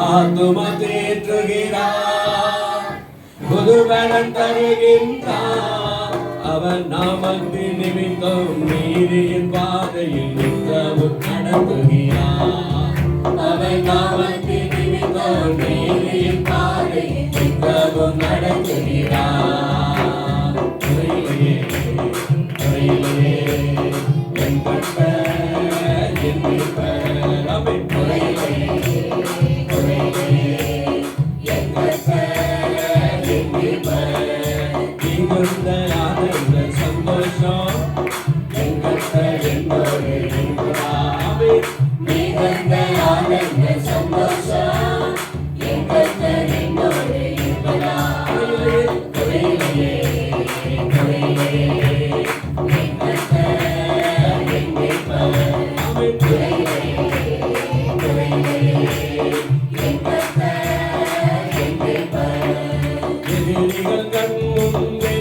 ஆத்தும தேற்றுகிறார், புதுபலன் தருகின்றார். அவர் நாமத்தின் நிமித்தம் நீதியின் பாதையில் நித்தமும் நடத்துகிறார். அவர் நாமத்தின் நிமித்தம் நீதியின் பாதையில் நித்தமும் நடத்துகிறார். துறையிலே துறையிலே என் கர்த்தர் என் மீட்பர். ஆமென். துறையிலே துறையிலே என் கர்த்தர் என் மீட்பர். மிகுந்த ஆனந்த சந்தோஷம் என் கர்த்தர் என்னோடு இருக்கிறார். ஆமென். மிகுந்த ஆனந்த சந்தோஷம் என் கர்த்தர் என்னோடு இருக்கிறார். துறையிலே துறையிலே என் கர்த்தர் என் மீட்பர். ஆமென். துறையிலே துறையிலே என் கர்த்தர் என் மீட்பர். எதிரிகள் கண் முன்பே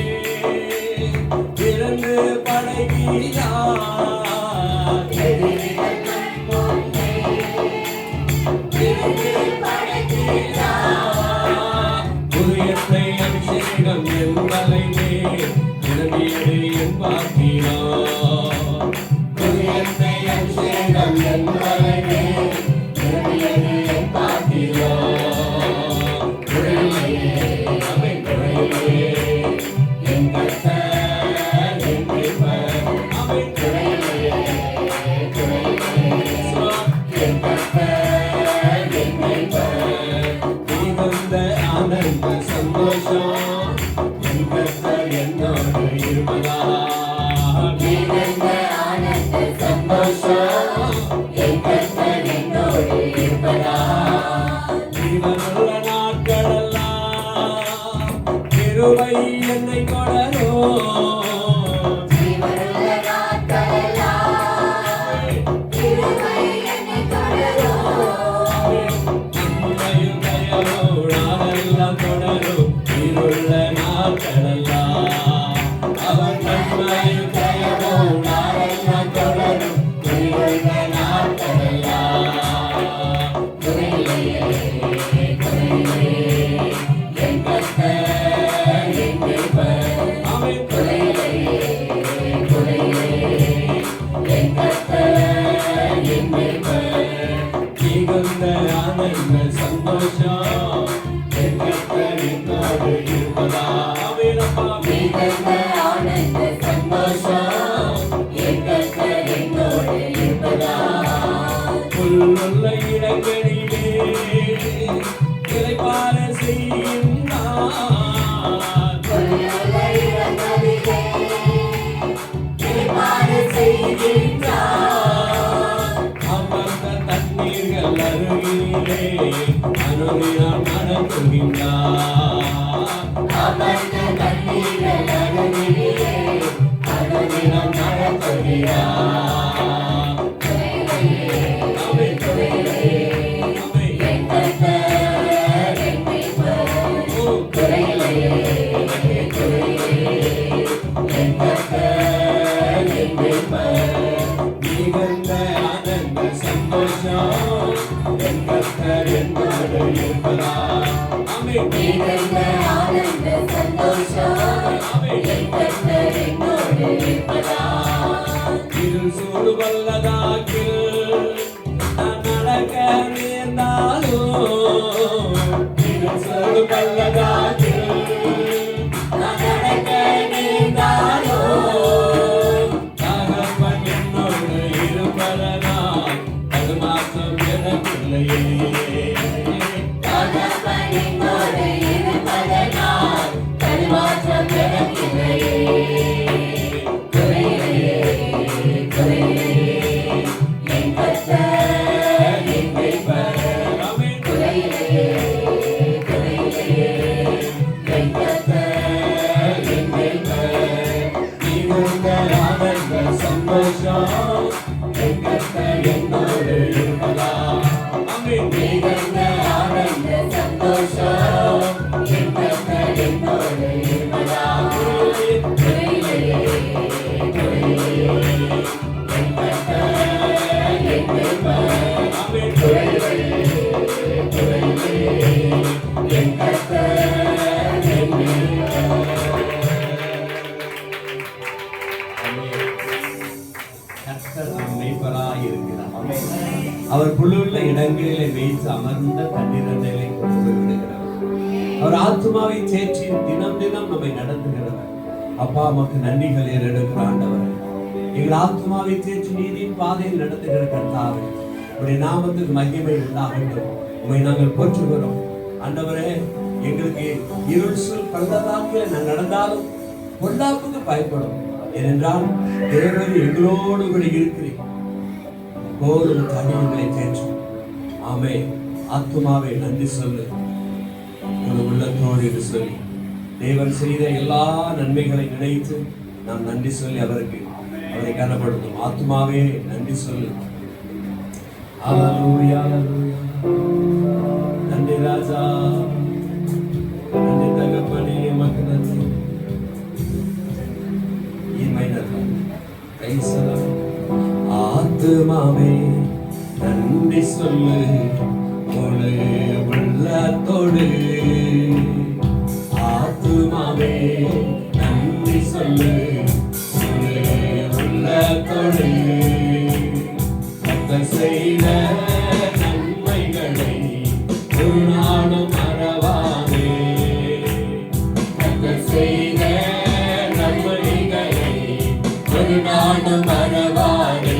திறந்து படைக்கிறார். எதிரிகள் கண் முன்பே திறந்து படைக்கிறார். புதியத்தை அபிஷேகம் என் தலைமே நிரம்பியது என் பார்க்கிறார். புதியத்தை அபிஷேகம் என் தலைமே நிரம்பியது என் பார்க்கிறார். துறையிலே ஆமென். துறையிலே என் கர்த்தர் என் மீட்பர். ஆமென். துறையிலே துறையிலே என் கர்த்தர் என் மீட்பர். மிகுந்த ஆனந்த சந்தோஷம் என் கர்த்தர் என்னோடு இருப்பதால். மிகுந்த ஆனந்த சந்தோஷம் என் கர்த்தர் என்னோடு இருப்பதால். ஜீவனுள்ள நாட்களெல்லாம் கிருபை என்னை தொடரும். ஜீவனுள்ள நாட்களெல்லாம் கிருபை என்னை தொடரும். உண்மையும் தயவும் நாளெல்லாம் தொடரும். இருளுள்ள நாட்களெல்லாம் அவர் நன்மையும் தயவும் நாளெல்லாம் தொடரும். இருளுள்ள நாட்களெல்லாம். துறையிலே துறையிலே என் கர்த்தர் என் மீட்பர். ஆமென். துறையிலே துறையிலே என் கர்த்தர் என் மீட்பர். மிகுந்த ஆனந்த சந்தோஷம் என் கர்த்தர் என்னோடு இருப்பதால். ஆமென் அப்பா. மிகுந்த ஆனந்த சந்தோஷம் என் கர்த்தர் என்னோடு இருப்பதால். புல்லுள்ள இடங்களிலே இளைப்பாற செய்கின்றார். புல்லுள்ள இடங்களிலே இளைப்பாற செய்கின்றார். அமர்ந்த தண்ணீர்கள் அருகிலே அனுதினம் நடத்துகின்றார். அமர்ந்த தண்ணீர்கள் அருகிலே அனுதினம் நடத்துகிறார். ஆமென். துறையிலே ஆமென். என் கர்த்தர் என் மீட்பர். துறையிலே துறையிலே என் கர்த்தர் என் மீட்பர். மிகுந்த ஆனந்த சந்தோஷம் என் கர்த்தர் என்னோடு இருப்பதால். ஆமென். மிகுந்த ஆனந்த சந்தோஷம் என் கர்த்தர் என்னோடு இருப்பதால். இருள் சூழ் வல்லதாக்கில் நான் நடக்க நேர்ந்தாலும். இருள் சூழ் வல்லதாக்கில் நான் நடக்க நேர்ந்தாலும். தகப்பன் என்னோடு இருப்பதனால் அது மாற்றம் எனக்கில்லையே. தகப்பன் என்னோடு இருப்பதனால் அது மாற்றம் எனக்கில்லையே. துறையிலே துறையிலே என் கர்த்தர் என் மீட்பர். ஆமென். துறையிலே துறையிலே என் கர்த்தர் என் மீட்பர். மிகுந்த ஆனந்த சந்தோஷம் என் கர்த்தர் என்னோடு இருப்பதால். ஆமென். புல்லுள்ள இடங்களிலே வைத்து அமர்ந்த தண்ணீரை கொண்டு போய் விடுகிறவர். அவர் ஆத்மாவை தேற்றி தினம் தினம் நம்மை நடத்துகிறவர். அப்பா நமக்கு நன்றிகள் ஏறெடுக்கிற ஆண்டவர், எங்கள் ஆத்மாவை தேற்றி நீதியின் பாதையில் நடத்துகிற கர்த்தாவே, உடைய நாமத்துக்கு மகிமை உண்டாகட்டும். உண்மை நாங்கள் போற்றுகிறோம் ஆண்டவரே. எங்களுக்கு இருள் சொல் பள்ளதாக்கில் நான் நடந்தாலும் பொல்லாப்புக்கு பயப்படும். ஏனென்றால் தேவன் எங்களோடு கூட இருக்கிறேன். போதும் தனியங்களை தேற்றும். ஆமே. ஆத்துமாவை நன்றி சொல்லு ஒரு உள்ளத்தோடு என்று சொல்லி தேவன் செய்த எல்லா நன்மைகளை நினைத்து நாம் நன்றி சொல்லி அவரை கனப்படுத்தும். ஆத்துமாவே நன்றி சொல்லு. அல்லேலூயா, நன்றி ராஜா, நன்றி தகப்பனே, மக்கு நன்றி. ஆத்துமாவே நன்றி சொல்லு முழு உள்ளத்தோடு. ஆத்துமாவே நன்றி சொல்லு முழு உள்ளத்தோடு. கர்த்தர் செய்த நன்மைகளை ஒரு நாளும் மறவாதே. கர்த்தர் செய்த நன்மைகளை ஒரு நாளும் மறவாதே.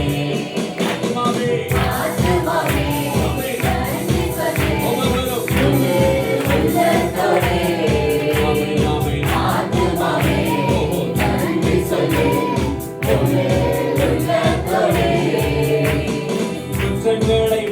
குற்றங்களை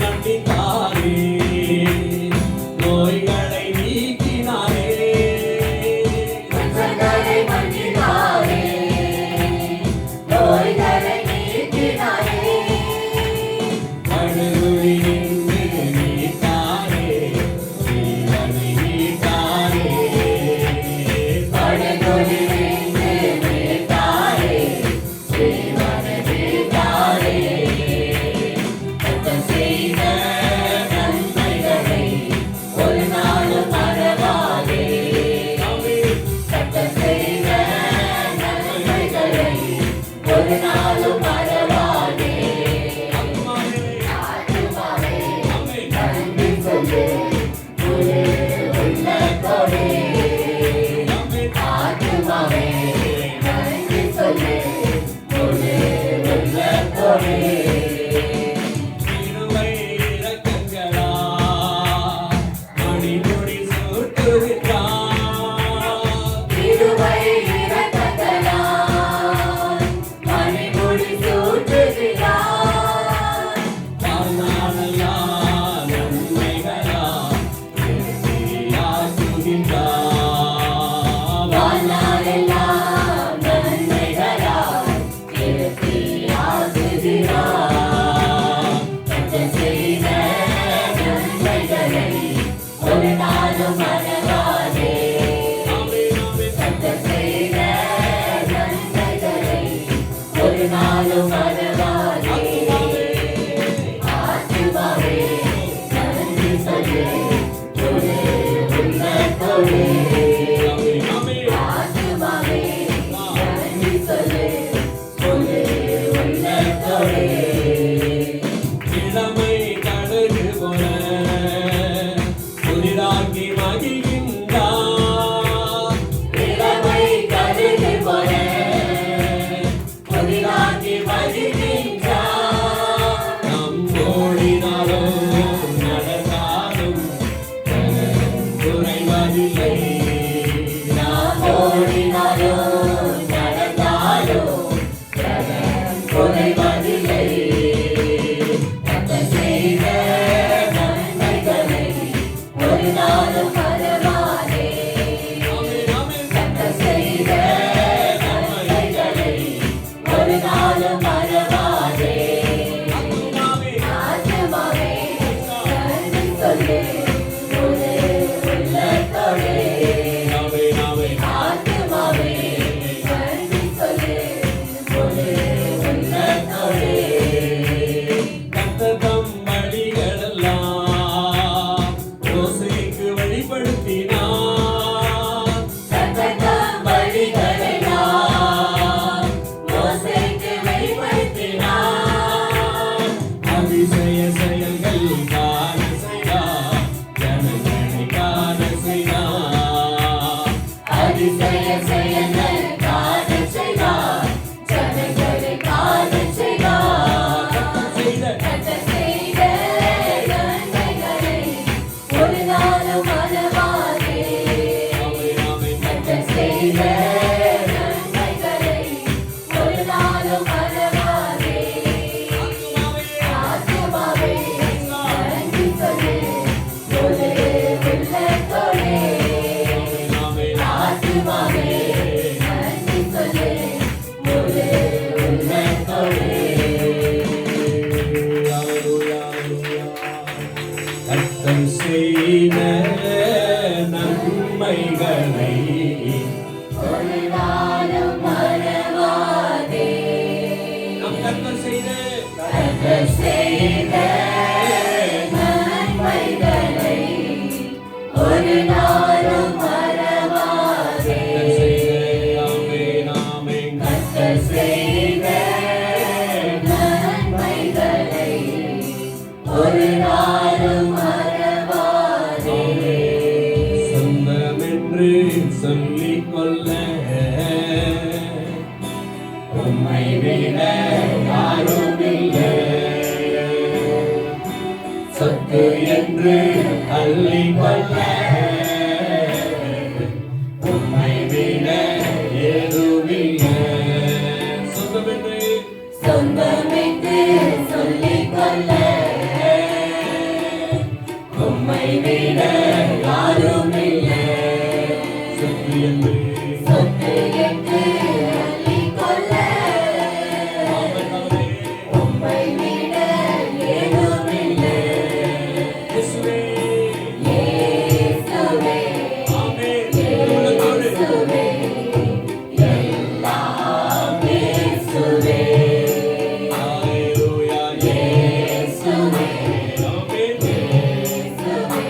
கர்த்தர் செய்த நன்மைகளை ஒரு நாளும் மறவாதே. நம் கர்த்தர் செய்த நன்மைகளை ஒரு நாளும் மறவாதே. ஆமென் ஆமென். கர்த்தர் செய்த நன்மைகளை ஒரு நாளும் மறவாதே. சொந்தமென்று சொல்லிக் கொள்ள உம்மை விட யாரும் இல்லை. சொத்து என்று அள்ளிக் கொள்ள உம்மை விட ஏதுமில்லை. சொந்தமென்று சொந்தமென்று சொல்லிக் கொள்ள உம்மை விட யாரும் இல்லை. சொத்து என்று சொத்து என்று அள்ளிக் கொள்ள உம்மை விட ஏதும் இல்லை. இயேசுவே இயேசுவே, ஆமென். இயேசுவே, எல்லாம் இயேசுவே. ஹalleluya. இயேசுவே, ஆமென். இயேசுவே,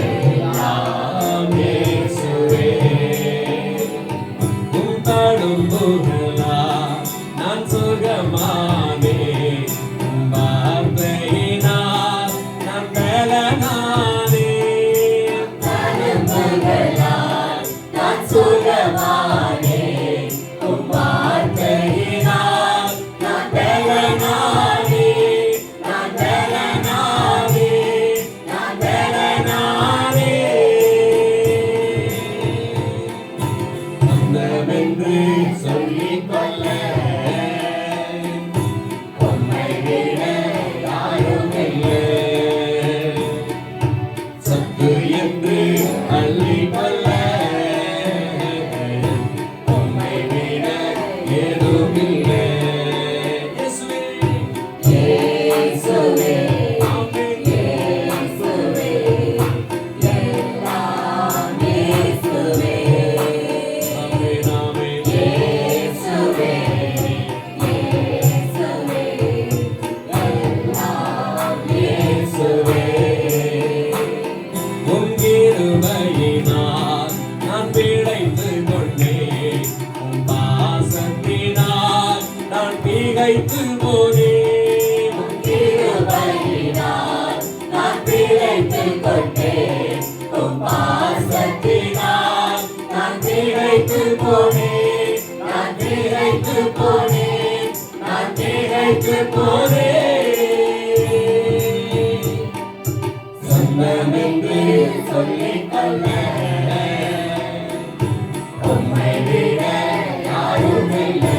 எல்லாம் இயேசுவே. உம் பாடும் புகழால் நான் சுகமானேன். உம் வார்த்தையினால் நான் பலனானேன். அனுபவங்களால் நான் சுகமானேன். உம் வார்த்தையினால் நான் பலனானேன். நான் பலனானேன். நான் பலனானேன். சொந்தமென்று சொல்லிக் கொள்ள உம்மை விட யாரும் இல்லை. சொத்து என்று அள்ளிக் கொள்ள உம்மை விட ஏதுமில்லை. இயேசுவே இயேசுவே, ஆமென். இயேசுவே, எல்லாம் இயேசுவே. ஆமென் ஆமென். இயேசுவே, இயேசுவே, எல்லாம் இயேசுவே. உம் கிருபையினால் நான் பிழைத்துக் கொண்டேன். உம் பாசத்தினால் நான் திகைத்துப் போனேன். கிருபையினால் நான் பிழைத்துக் கொண்டேன். உம் பாசத்தினால் நான் திகைத்துப் போனேன். நான் திகைத்துப் போனேன். நான் திகைத்துப் போனேன். சொந்தமென்று சொல்லிக் கொள்ள உம்மை விட யாரும் இல்லை.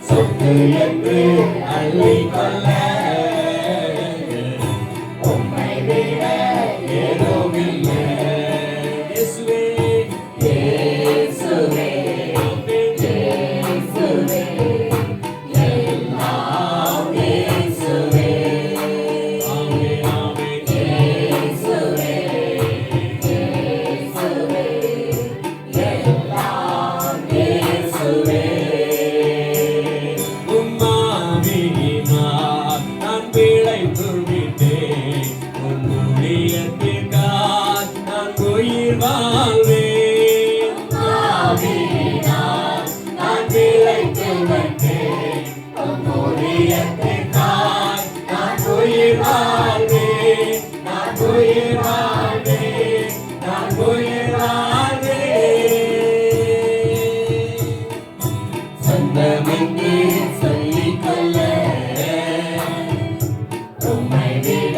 சொத்து என்று அள்ளிக் கொள்ள உம்மை விட ஏதுமில்லை. இயேசுவே இயேசுவே, ஆமென். இயேசுவே, எல்லாம் இயேசுவே. ஆமென் ஆமென். இயேசுவே, இயேசுவே, எல்லாம் இயேசுவே. உம் ஆவியினால் நான் பிழைத்துக் விட்டேன். உம் ஊழியத்திற்காய் நான் உயிர் வாழ்வேன். ஆவியினால் நான் பிழைத்துக் விட்டேன். உம் ஊழியத்திற்காய் நான் உயிர் வாழ்வேன். நான் உயிர் வாழ்வேன். நான் உயிர் வாழ்வேன். சொந்தமென்று சொல்லிக் கொள்ள உம்மை விட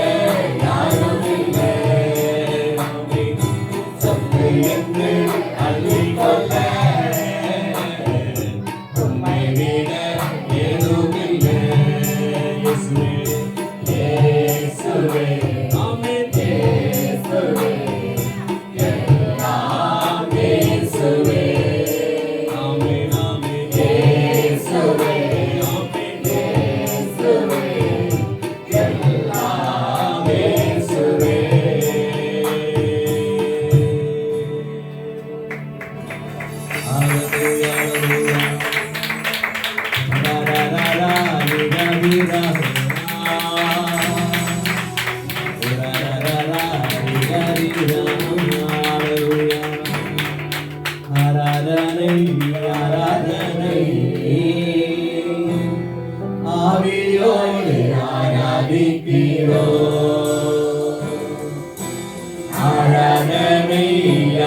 ஆராதனை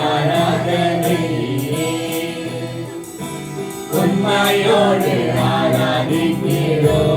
ஆராதனை உண்மையோடு ஆராதிக்கிறோம்.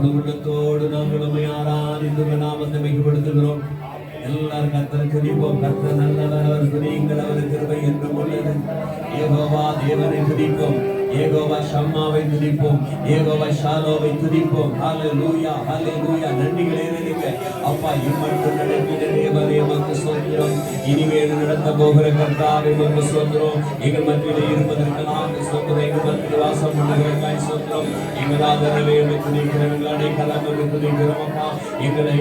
உள்ளத்தோடு நாங்கள் உம்மை ஆராதித்து நாமத்தை மையப்படுத்துகிறோம். எல்லாரும் கர்த்தரை துதிப்போம். கர்த்தர் நல்லவர், அவர் துதியுங்கள், அவர் கிருபை என்றும் உள்ளது. யெகோவா தேவனை துதிப்போம், யெகோவா ஷம்மாவை துதிப்போம், யெகோவா ஷாலோவை துதிப்போம். ஹல்லேலூயா ஹல்லேலூயா. நன்றிகள் ஏறெடுங்க அப்பா. இம்மட்டும் நடத்தின தேவனே உமக்கு ஸ்தோத்திரம். இனிமேல் நடத்த போகிற கர்த்தாவே உமக்கு ஸ்தோத்திரம். எங்கள் மத்தியிலே இருப்பதற்கு நாங்கள் ஸ்தோத்திரம். எங்கள் மத்தியில் வாசம் பண்ணுகிறதற்காய் ஸ்தோத்திரம். எங்கள் ஆதரவை துதிக்கிறோம், எங்கள் அடைக்கலம் துதிக்கிறோம் அப்பா. எங்களை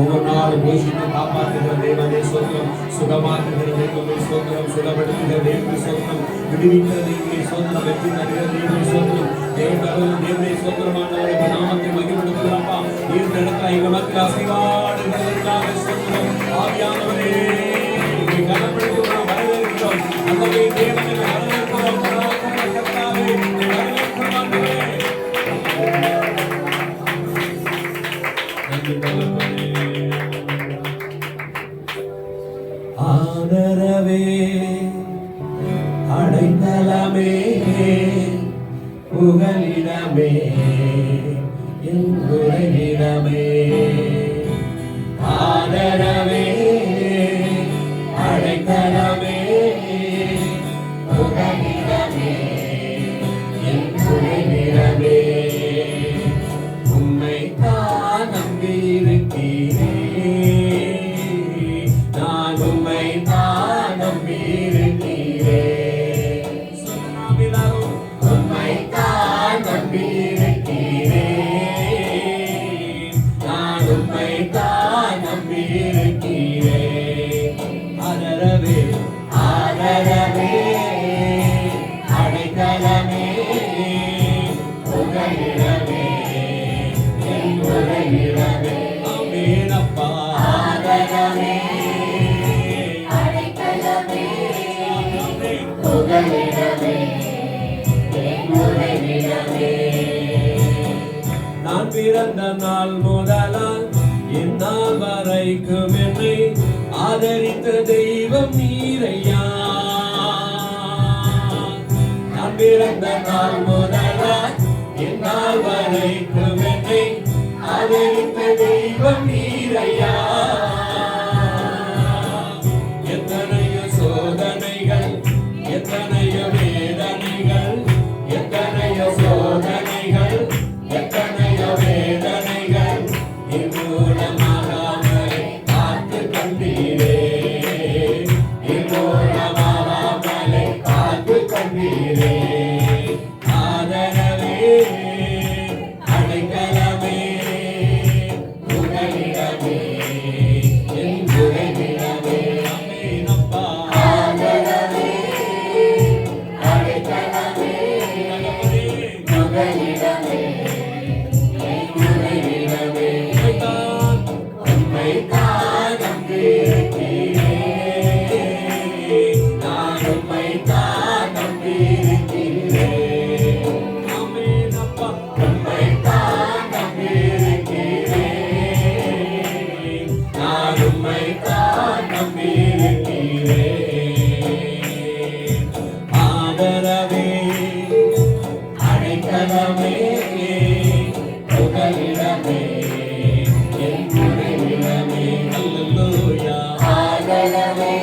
ஒவ்வொரு நாளும் போஷித்து காப்பாற்றுகிற தேவனே ஸ்தோத்திரம். சுகமாக்குகிற தேவனே ஸ்தோத்திரம். சுகப்படுத்துகிற தேவனே ஸ்தோத்திரம். விடுவிக்கிற தேவனே ஸ்தோத்திரம். வெற்றி தருகிற தேவனே ஸ்தோத்திரம். தேவனே ஸ்தோத்திரமானவரை நாமத்தை மகிமைப்படுத்துகிறோம்ப்பா. நீர் நடக்கிற எங்கள் மத்தியில் அசைவாடுகிறதற்காக ஸ்தோத்திரம். ஆவியானவரே கனப்படுத்துகிறோம், வரவேற்கிறோம். அந்தவே தேவனை வரவேற்கிறோம். கர்த்தாவே வரவேற்கிறோம் ஆண்டவரே. ஆதரவே அடைக்கலமே புகலிடமே எங்குறையிடமே பிறந்த நாள் முதலால் இந்நாள் வரைக்கும் என்னை ஆதரித்த தெய்வம் நீரையா. நான் பிறந்த நாள் முதலால் இந்நாள் வரைக்கும் என்னை ஆதரித்த தெய்வம் நீரையா. எத்தனையோ சோதனைகள், எத்தனையோ வேதனைகள், எத்தனையோ சோதனைகள், எத்தனையோ வேதனைகள், இம்மூலமாகாமலே காத்து கண்டீரே, இம்மூலமாகாமலே காத்து கண்டீரே. ஆதரவே, அடைக்கலமே, புகலிடமே, என் உறைவிடமே. ஆமென் அப்பா. ஆதரவே, அடைக்கலமே, புகலிடமே, என் உறைவிடமே. உம்மைத்தான் நம்பியிருக்கிறேன், நான் உம்மைத்தான் நம்பியிருக்கிறேன். ஆமென் அப்பா. உம்மைத்தான் நம்பியிருக்கிறேன், நான் உம்மைத்தான் நம்பியிருக்கிறேன். ஆதரவே, அடைக்கலமே, புகலிடமே, என் உறைவிடமே. அல்லேலூயா. ஆதரவே,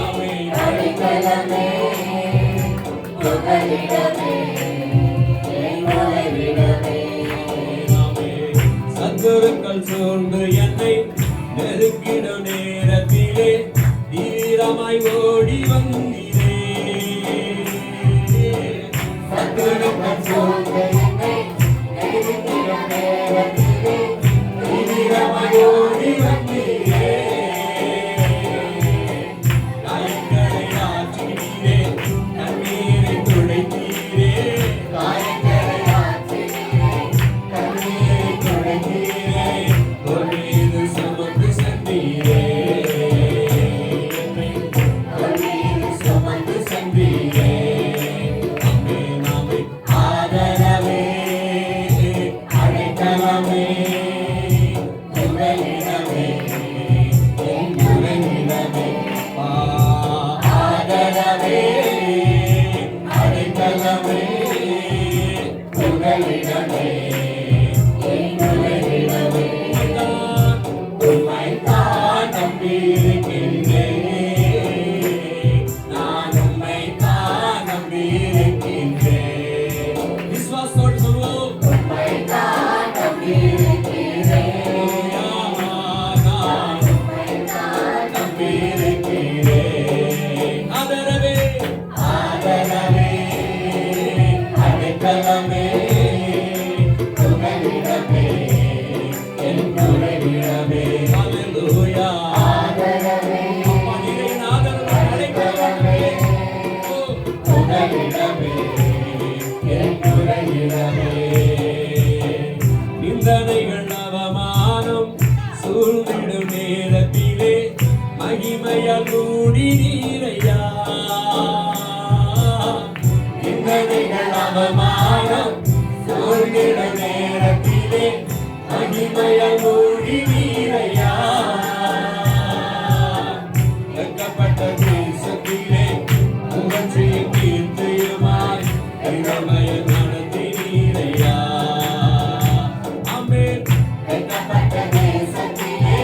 ஆமென். அடைக்கலமே, புகலிடமே, என் உறைவிடமே. ஆமென். சத்துருக்கள் சூழ்ந்து என்னை நெருக்கிடும் நேரத்திலே தீவிரமாய் ஓடி வந்தீரே. சத்துருக்கள் சூழ்ந்து என்னை நெருக்கிடும் நேரத்திலே தீவிரமாய் ஓடி வந்தீரே. காயங்களை ஆற்றினீரே, கண்ணீரை துடைத்தீரே. காயங்களை ஆற்றினீரே, கண்ணீரை துடைத்தீரே. ஒரு மீது சுமந்து சென்றீரே. ஒரு மீது சுமந்து சென்றீரே. ஆமென், ஆமென். ஆதரவே, அடைக்கலமே, புகலிடமே, என் உறைவிடமே. ஆதரவே, அடைக்கலமே, புகலிடமே, என் உறைவிடமே. உம்மைத்தான் நம்பியிருக்கின்றேன், நான் உம்மைத்தான் நம்பியிருக்கின்றேன். விசுவாசத்தோடு சொல்லுவோம். உம்மைத்தான் நம்பியிருக்கிறேன், நான் உம்மைத்தான் நம்பியிருக்கிறேன். ஆதரவே, ஆதரவே, அடைக்கலமே, புகலிடமே, என் உறைவிடமே. அல்லேலூயா. ஆதரவே, அப்பா, நீரே என் ஆதரவு, அடைக்கலமே. ஓ, புகலிடமே, என் உறைவிடமே. நிந்தனைகள் அவமானம் சூழ்ந்திடும் நேரத்திலே மகிமையால் மூடி நீரையா. நிந்தனைகள் அவமானம் சூழ்ந்திடும் நேரத்திலே மகிமையால் மூடி நீரையா. வெட்கப்பட்ட தேசத்திலே புகழ்ச்சியும் கீர்த்தியுமாய் இளமையை நடத்தி நீரையா. ஆமென். வெட்கப்பட்ட தேசத்திலே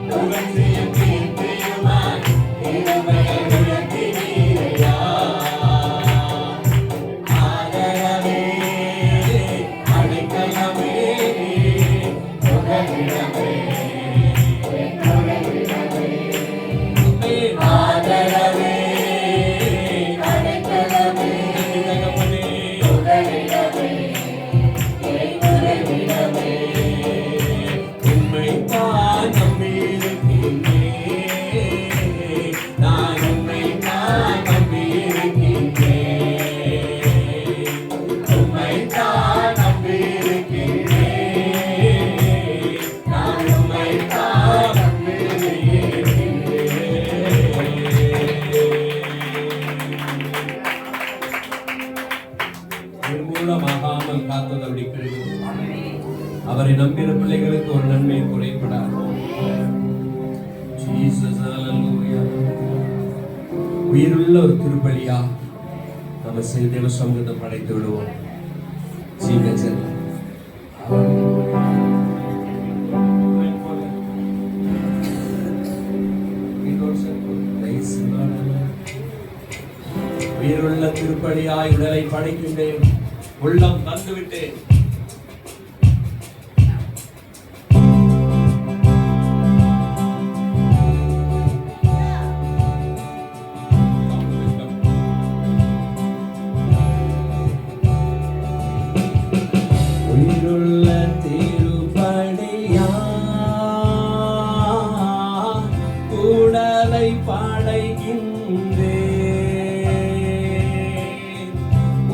புகழ்ச்சியும் கீர்த்தியுமாய் இளமையை உயர்த்தி நீரையா. ஆதரவே, அடைக்கலமே, புகலிடமே, உயிருள்ள ஒரு திருப்பலியா நம்ம தேவ சமூகத்தை படைத்து விடுவோம். ஜீவஜன் உயிருள்ள திருப்பலியாய் உடலை படைக்கின்றேன், உள்ளம் தந்துவிட்டேன். உயிருள்ள திருப்பலியா உடலை படைக்கின்றேன்,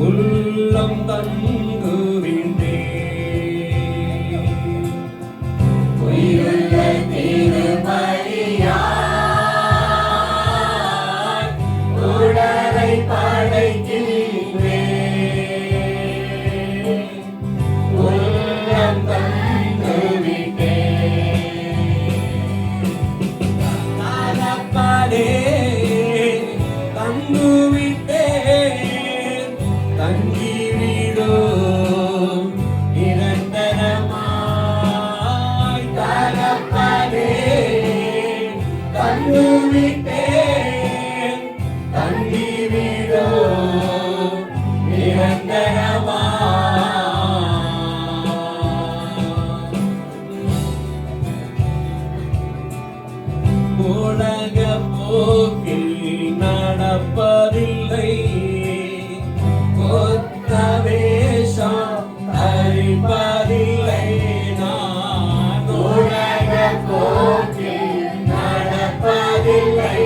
உள்ளம் தந்துவிட்டேன். உயிருள்ள திருப்பலியா உடலை படைக்கின்றேன், உள்ளம் தந்துவிட்டேன். தகப்பனே, தந்துவிட்டேன், தங்கிவிடும் நிரந்தரமாய். தகப்பனே, தந்துவிட்டேன், தங்கிவிடும் நிரந்தரமாய். உலக போக்கில் நடப்பதில்லை, கொத்த வேஷம் தரிப்பதில்லை. நான் உலக போக்கில் நடப்பதில்லை,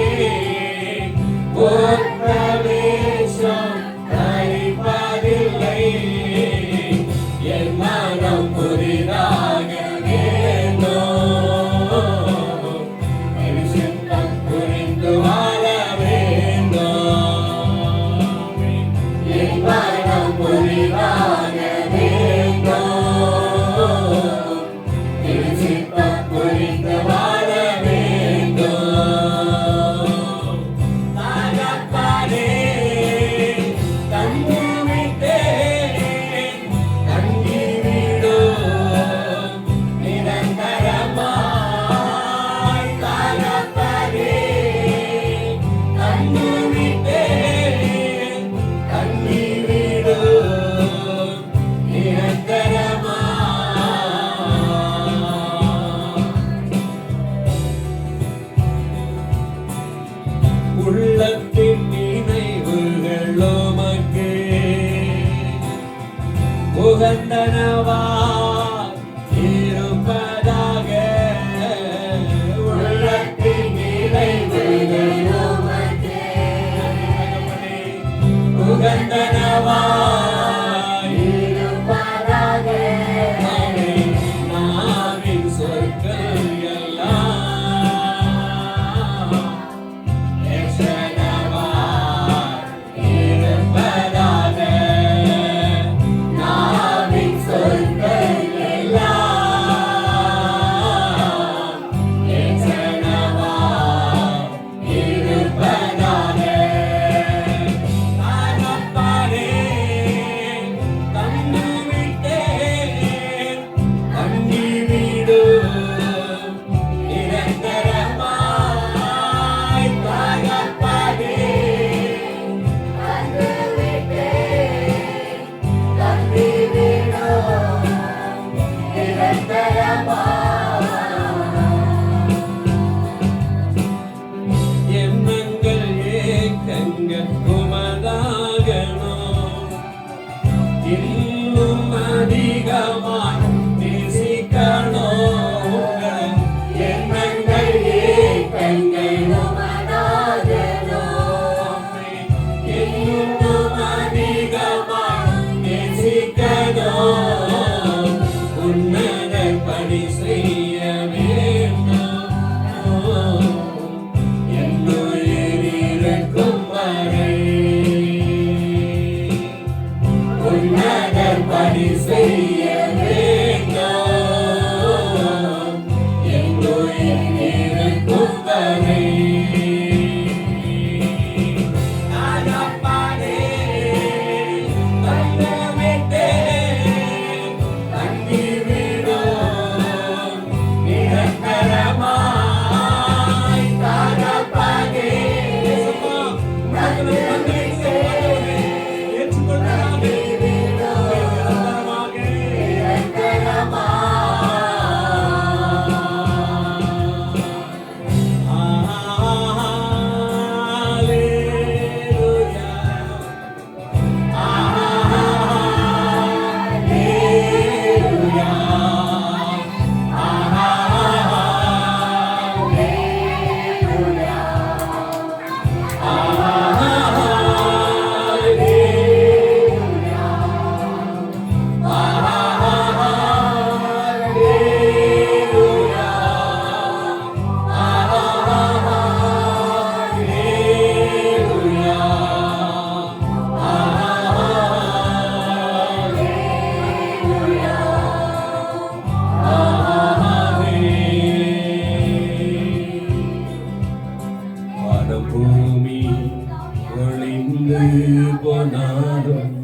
போனாலும்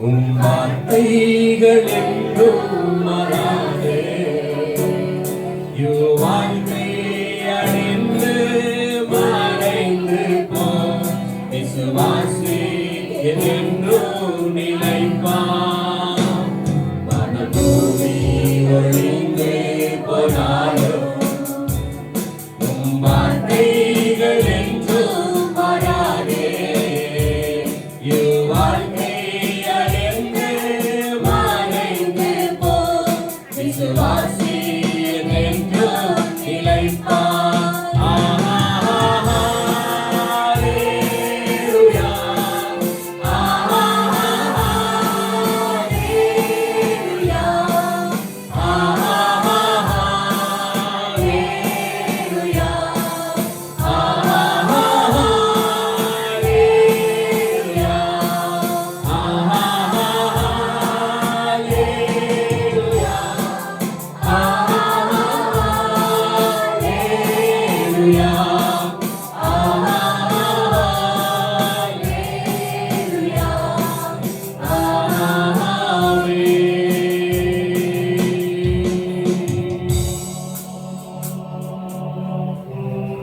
உம் வார்த்தைகள் என்றும் மாறாதே. வாழ்க்கை அடைந்து மறைந்து போ விசுவாசி என்றும் நிலைப்பான். மனபூமி ஒழிந்து போனாலும் உம் வார்த்தைகள் என்றும் மாறாதே. வாழ்க்கை அடைந்து மறைந்து போ விசுவாசி என்றும் நிலைப்பான்.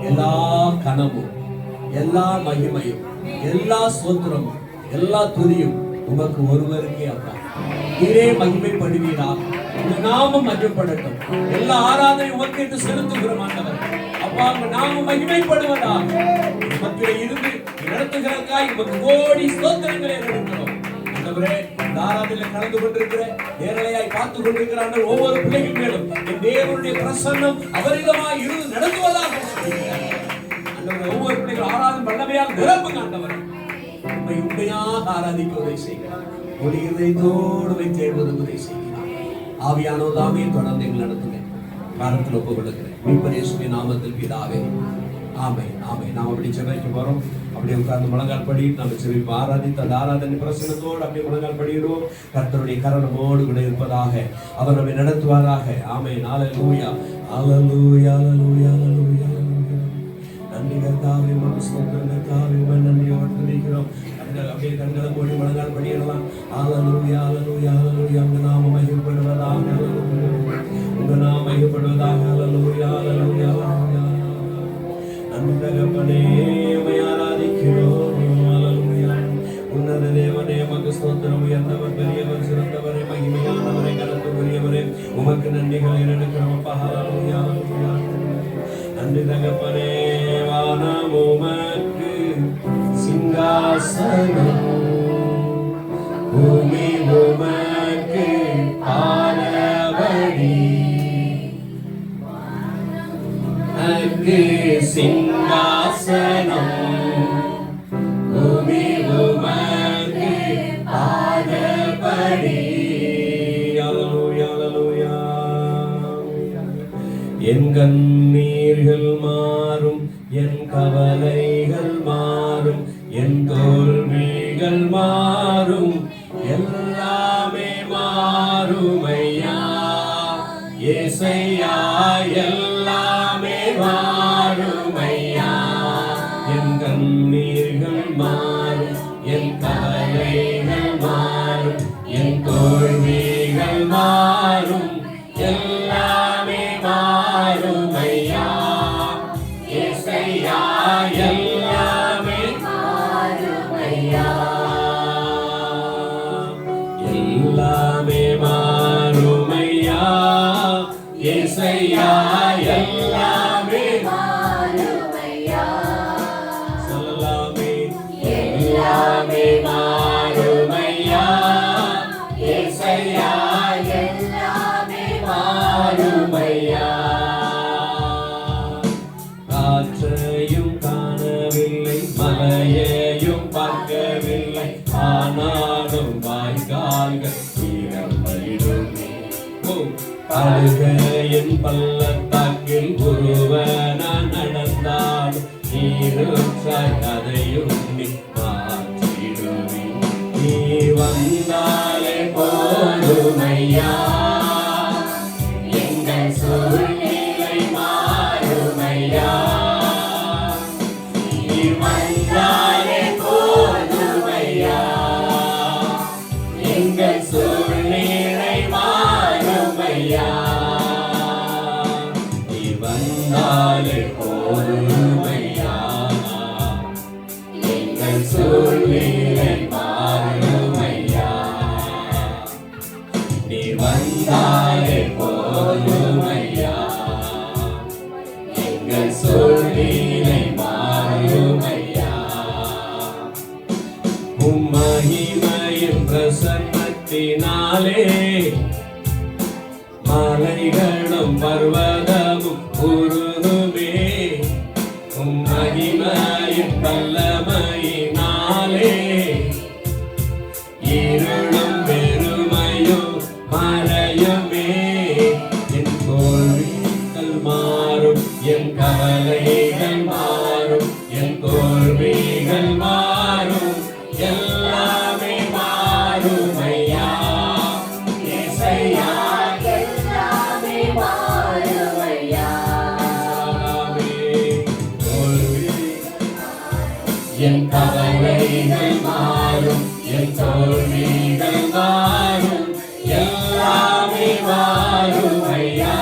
எல்லா கனமும், எல்லா மகிமையும், எல்லா ஸ்தோத்திரமும், எல்லா துதியும் உமக்கு ஒருவருக்கே அப்பா. நீரே மகிமைப்படுவீராக. உங்க நாமம் மகிமைப்படட்டும். எல்லா ஆராதனை உமக்கு என்று செலுத்துகிறோம் ஆண்டவர். அப்பா உங்க நாமம் மகிமைப்படுவதாக. உமக்கிலே இருந்து நடத்துகிறக்காய் உமக்கு கோடி ஸ்தோத்திரங்களை எடுக்கிறோம் ஆண்டவரே. இந்த ஆராதனையில் கலந்து கொண்டிருக்கிற நேரலையாய் பார்த்து கொண்டிருக்கிற ஒவ்வொரு பிள்ளைகள் மேலும் என் தேவனுடைய பிரசன்னம் அவரிடமாய் இருந்து நடத்துவதாக ஒவ்வொரு பிள்ளைகள் ஆராதனை வல்லமையால் நிரப்புங்க ஆண்டவரே. உண்மை உண்மையாக ஆராதிக்க உதவி செய்கிறார். ஒரு இதயத்தோடு போய் தேடுவது உதவி செய்கிறார். ஆவியானவர்தாமே தொடர்ந்து எங்களை நடத்துங்க. காலத்தில் ஒப்புக் கொடுக்கிறேன் மீட்பர் இயேசுவின் நாமத்தில் பிதாவே, ஆமென் ஆமென். நாம் அப்படி சென்னைக்கு போறோம். அப்படியே உட்கார்ந்து முழங்கால் படி நம்ம செவிப்பு ஆராதித்து அந்த ஆராதனை பிரசனத்தோடு அப்படியே முழங்கால் படியிடுவோம். கர்த்தருடைய கரணமோடு கூட இருப்பதாக அவர் நம்மை நடத்துவாராக. ஆமென். ஹல்லேலூயா ஹல்லேலூயா ஹல்லேலூயா ஹல்லேலூயா. நன்றி கர்த்தாவே, உமக்கு ஸ்தோத்திரம் கர்த்தாவே, உம்மை நன்றியோடு துதிக்கிறோம். அப்படியே கண்களை மூடி முழங்கால் படியிடலாம். ஹல்லேலூயா ஹல்லேலூயா ஹல்லேலூயா. உங்க நாமம் மகிமைப்படுவதாக, உங்க நாமம் மகிமைப்படுவதாக. ஹல்லேலூயா ஹல்லேலூயா ஹல்லேலூயா. நன்றி தகப்பனே, உம்மை ஆராதிக்கிறோம். ஹல்லேலூயா. உன்னத தேவனே, உமக்கு ஸ்தோத்திரம். உயர்ந்தவர், பெரியவர், சிறந்தவரே, மகிமையானவரே, கனத்துக்குரியவரே, உமக்கு நன்றிகளை எடுக்கிறோம் அப்பா. ஹல்லேலூயா ஹல்லேலூயா. நன்றி தகப்பனே, வானம் உமக்கு சிங்காசனம், பூமி உமக்கு பாதபடி. உமக்கு சிங்காசனம், பூமி உமக்கு பாதபடி. ஹல்லேலூயா ஹல்லேலூயா. என் கண்ணீர்கள் மாறும், என் கவலைகள் மாறும், என் தோல்விகள் மாறும், எல்லாமே மாறும் ஐயா. ஏசையா எல்லாமே மாறும் ஐயா. என் கண்ணீர்கள் மாறும், என் கவலைகள் மாறும், என் தோல்விகள் மாறும், எல்லாமே மாறும் ஐயா. ஏசையா எல்லாமே மாறும் ஐயா. எல்லாமே மாறும் ஐயா. ஏசையா எல்லாமே மாறும் ஐயா. சொல்லலாமே. எல்லாமே மாறும் ஐயா. ஏசையா எல்லாமே மாறும் ஐயா. காற்றையும் காணவில்லை, மலையையும் பார்க்கவில்லை, ஆனாலும் வாய்க்கால்கள் நிரம்பிடுமே. அழுகையின் பள்ளத்தாக்கில் ஒருவன நடந்தால் நீருற்றாய் அதையும் நீ மாற்றிடுவே. நீ வந்தாலே போதுமையா, எங்கள் சூழ்நிலை மாறுமையா. நீ வந்தாலே போதுமையா, வந்தாலே போதுமையா எங்கள் சூழ்நிலை மாறுமையா நீ வந்தாலே போதுமையா எங்கள் சூழ்நிலை மாறுமையா உம்மகிமையின் பிரசன்னத்தினாலே மலைகளும் பர்வதமும் உருகுமே உம்மகிமையின் வல்லமையினாலே இருளும் வெறுமையும் மறையுமே என் தோல்விகள் மாறும் என் கவலைகள் மாறும் என் தோல்விகள் மாறும் எல்லாமே மாறும் ஐயா இசையா எல்லாமே மாறுமையா என் கவலைகள் மாறும் என் தோல்விகள் மாறும் எல்லாமே மாறும் ஐயா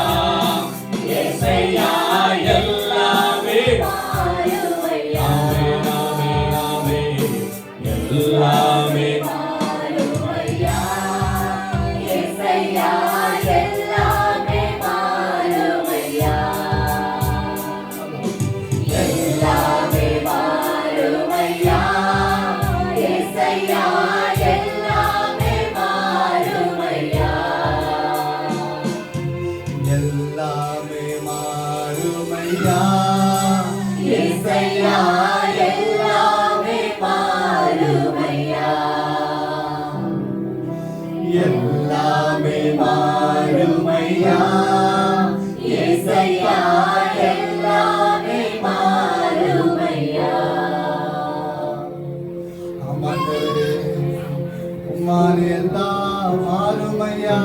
இசையா எல்லாமே மாறுமையா ஆமே ஆமே எல்லாமே மாறுமையா இசையா எல்லாமே மாறுமையா எல்லாமே மாறுமையா இசையா எல்லாமே மாறுமையா எல்லாமே மாறுமையா இசையா எல்லாமே மாறுமையா எல்லாமே மாறுமையா இசையா எல்லாமே மாறுமையா ஆமாண்டவரே உம்மால் எல்லாம் மாறுமையா